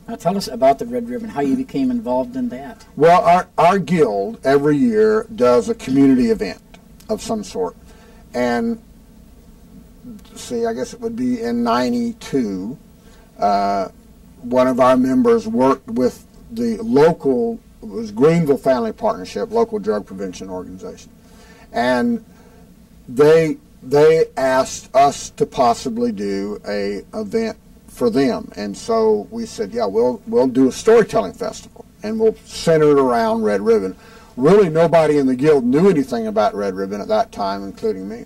Now tell us about the Red Ribbon, how you became involved in that. Well, our guild every year does a community event of some sort. And see, I guess it would be in '92, one of our members worked with the local, it was Greenville Family Partnership, local drug prevention organization. And they asked us to possibly do a event for them, and so we said, yeah, we'll do a storytelling festival, and we'll center it around Red Ribbon. Really, nobody in the guild knew anything about Red Ribbon at that time, including me.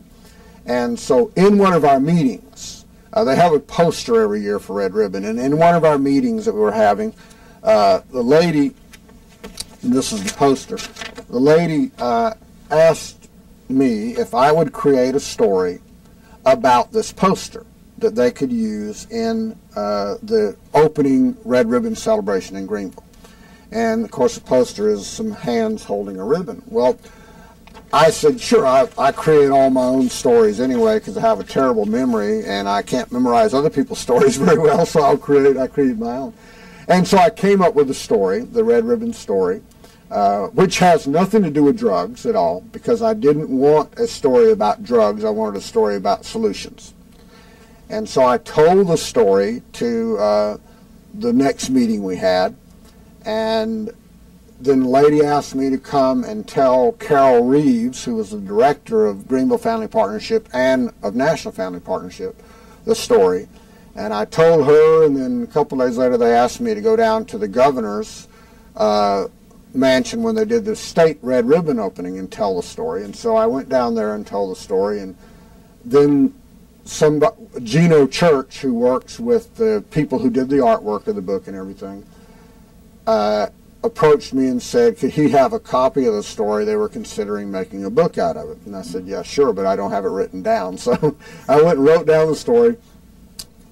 And so, in one of our meetings, they have a poster every year for Red Ribbon, and in one of our meetings that we were having, the lady, and this is the poster, the lady asked me if I would create a story about this poster that they could use in the opening Red Ribbon celebration in Greenville. And of course the poster is some hands holding a ribbon. Well, I said, sure, I create all my own stories anyway because I have a terrible memory and I can't memorize other people's stories very well, so I created my own. And so I came up with a story, the Red Ribbon story, which has nothing to do with drugs at all, because I didn't want a story about drugs, I wanted a story about solutions. And so I told the story to the next meeting we had, and then the lady asked me to come and tell Carol Reeves, who was the director of Greenville Family Partnership and of National Family Partnership, the story. And I told her, and then a couple days later they asked me to go down to the governor's mansion when they did the state Red Ribbon opening and tell the story. And so I went down there and told the story, and then Gino Church, who works with the people who did the artwork of the book and everything, approached me and said, could he have a copy of the story? They were considering making a book out of it. And I said, yeah, sure, but I don't have it written down. So I went and wrote down the story.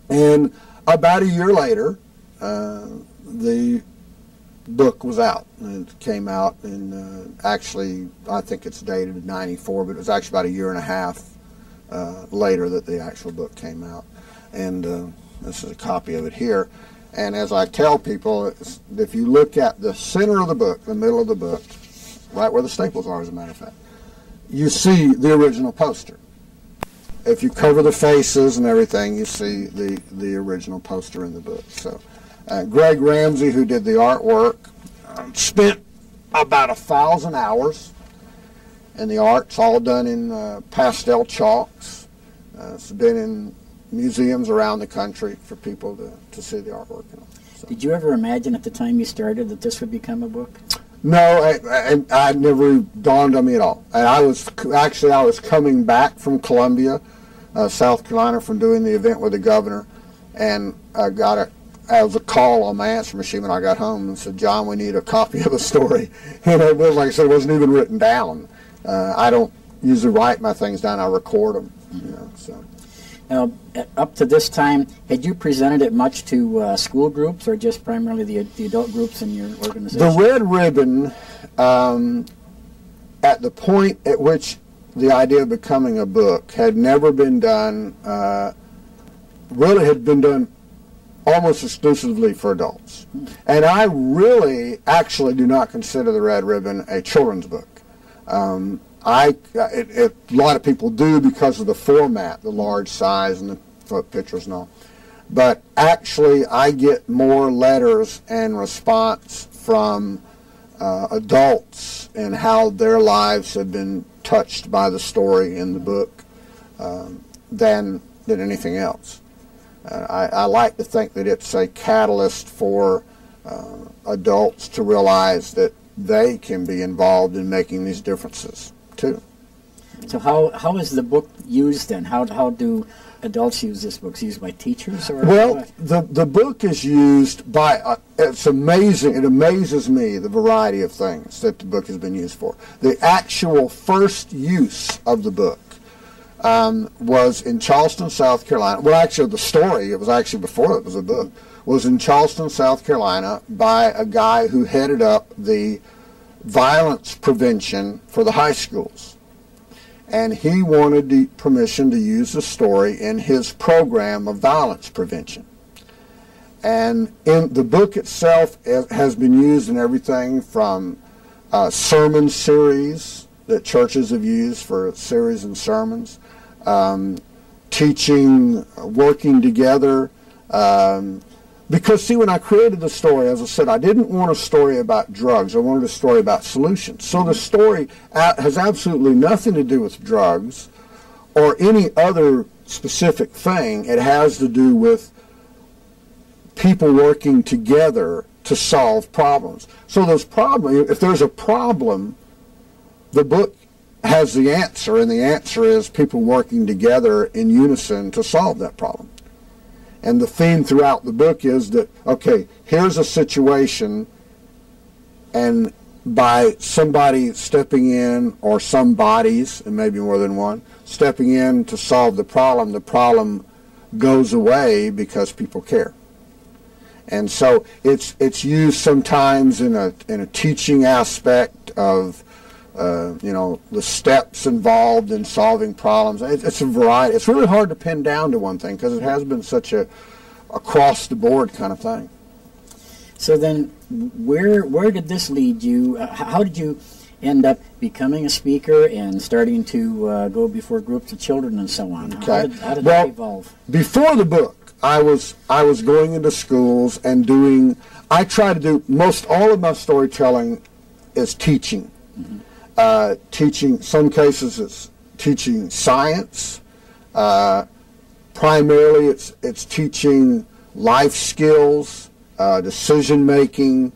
And about a year later, the book was out. And it came out in, actually, I think it's dated '94, but it was actually about a year and a half later that the actual book came out. And this is a copy of it here. And as I tell people, if you look at the center of the book, the middle of the book, right where the staples are, as a matter of fact, you see the original poster. If you cover the faces and everything, you see the original poster in the book. So Greg Ramsey, who did the artwork, spent about 1,000 hours, and the art's all done in pastel chalks. It's been in museums around the country for people to see the artwork. So. Did you ever imagine at the time you started that this would become a book? No, I never dawned on me at all. And I was coming back from Columbia, South Carolina, from doing the event with the governor, and I got a call on my answer machine when I got home and said, John, we need a copy of the story. And it was, like I said, it wasn't even written down. I don't usually write my things down, I record them. You know, so. Now, up to this time, had you presented it much to school groups or just primarily the adult groups in your organization? The Red Ribbon, at the point at which the idea of becoming a book had never been done, really had been done almost exclusively for adults. And I really actually do not consider the Red Ribbon a children's book. A lot of people do because of the format, the large size and the foot pictures and all. But actually, I get more letters and response from adults and how their lives have been touched by the story in the book than anything else. I like to think that it's a catalyst for adults to realize that they can be involved in making these differences too. So how is the book used then? How do adults use this book? Is it used by teachers? Or well, the book is used by, it's amazing, it amazes me the variety of things that the book has been used for. The actual first use of the book was in Charleston, South Carolina. Well, actually the story, it was actually before it was a book, was in Charleston, South Carolina by a guy who headed up the violence prevention for the high schools. And he wanted the permission to use the story in his program of violence prevention. And in the book itself, it has been used in everything from sermon series that churches have used for series and sermons, teaching, working together. Because, see, when I created the story, as I said, I didn't want a story about drugs. I wanted a story about solutions. So the story has absolutely nothing to do with drugs or any other specific thing. It has to do with people working together to solve problems. So those problems, if there's a problem, the book has the answer, and the answer is people working together in unison to solve that problem. And the theme throughout the book is that, okay, here's a situation, and by somebody stepping in, or some bodies, and maybe more than one, stepping in to solve the problem goes away because people care. And so it's used sometimes in a teaching aspect of you know, the steps involved in solving problems. It's a variety. It's really hard to pin down to one thing because it has been such a across the board kind of thing. So then, where did this lead you? How did you end up becoming a speaker and starting to go before groups of children and so on? Okay. How did that evolve? Before the book, I was going into schools and doing. I try to do most all of my storytelling is teaching. Mm-hmm. Teaching, some cases it's teaching science. Primarily it's teaching life skills, decision making,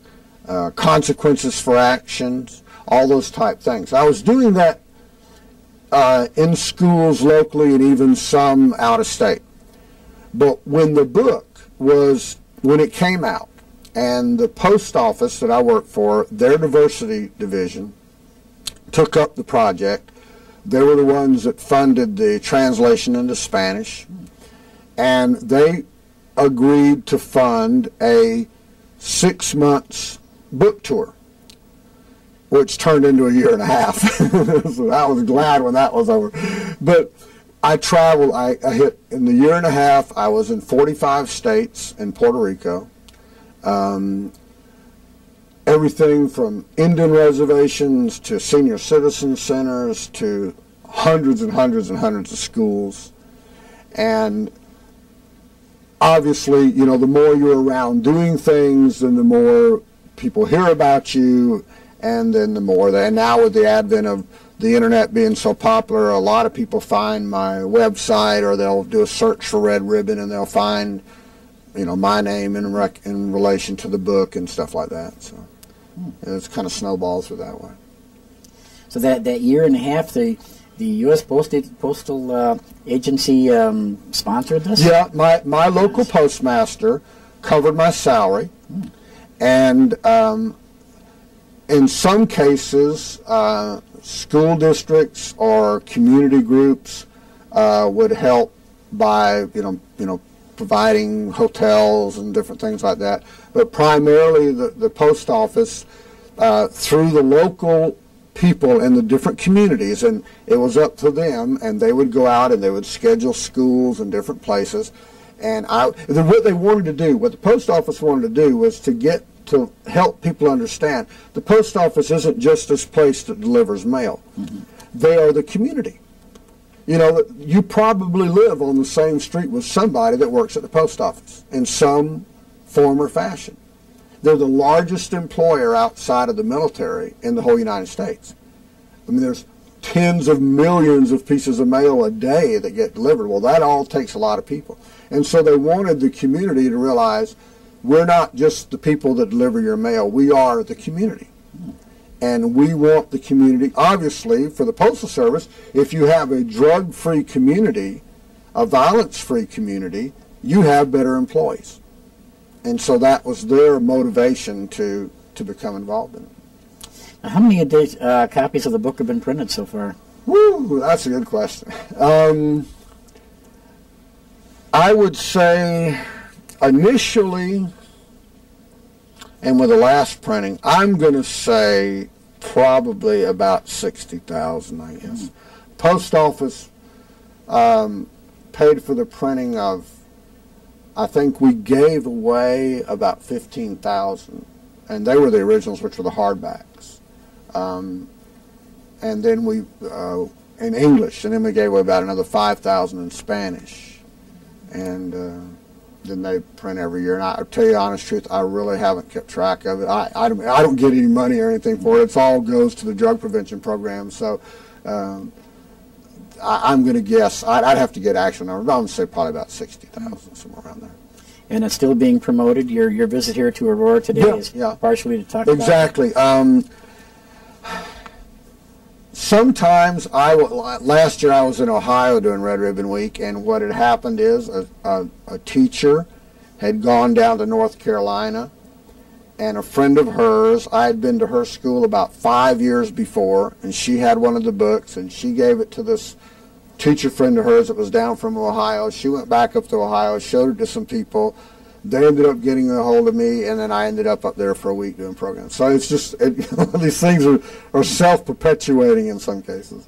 consequences for actions, all those type things. I was doing that in schools locally and even some out of state. But when the book when it came out, and the post office that I worked for, their diversity division, took up the project. They were the ones that funded the translation into Spanish, and they agreed to fund a 6 months book tour, which turned into a year and a half. So I was glad when that was over. But I traveled, I hit, in the year and a half, I was in 45 states in Puerto Rico. Everything from Indian reservations to senior citizen centers to hundreds and hundreds and hundreds of schools. And obviously, you know, the more you're around doing things, then the more people hear about you, and then the more and now with the advent of the internet being so popular, a lot of people find my website, or they'll do a search for Red Ribbon and they'll find, you know, my name in relation to the book and stuff like that. So it's kind of snowballs for that way. So that year and a half, the U.S. Postal Agency sponsored this? Yeah, my local postmaster covered my salary, and in some cases, school districts or community groups would help by you know providing hotels and different things like that. But primarily the post office, through the local people in the different communities, and it was up to them, and they would go out and they would schedule schools in different places. And what they wanted to do, what the post office wanted to do, was to help people understand the post office isn't just this place that delivers mail. Mm-hmm. They are the community. You know, you probably live on the same street with somebody that works at the post office in some form or fashion. They're the largest employer outside of the military in the whole United States. I mean, there's tens of millions of pieces of mail a day that get delivered. Well, that all takes a lot of people. And so they wanted the community to realize we're not just the people that deliver your mail. We are the community. And we want the community, obviously, for the Postal Service, if you have a drug-free community, a violence-free community, you have better employees. And so that was their motivation to become involved in it. Now, how many copies of the book have been printed so far? Woo, that's a good question. I would say initially, and with the last printing, I'm going to say probably about 60,000, I guess. Mm-hmm. Post office paid for the printing of I think we gave away about 15,000, and they were the originals, which were the hardbacks. And then we in English, and then we gave away about another 5,000 in Spanish, and then they print every year. And I tell you the honest truth, I really haven't kept track of it. I don't get any money or anything for it. It all goes to the drug prevention program. So I'm going to guess, I'd have to get actual numbers, but I'm going to say probably about 60,000, somewhere around there. And it's still being promoted. Your visit here to Aurora today is partially to talk about it. Exactly. Sometimes last year I was in Ohio doing Red Ribbon Week, and what had happened is a teacher had gone down to North Carolina, and a friend of hers, I had been to her school about 5 years before, and she had one of the books, and she gave it to this teacher friend of hers that was down from Ohio. She went back up to Ohio, showed it to some people. They ended up getting a hold of me, and then I ended up there for a week doing programs. So it's just, these things are self-perpetuating in some cases.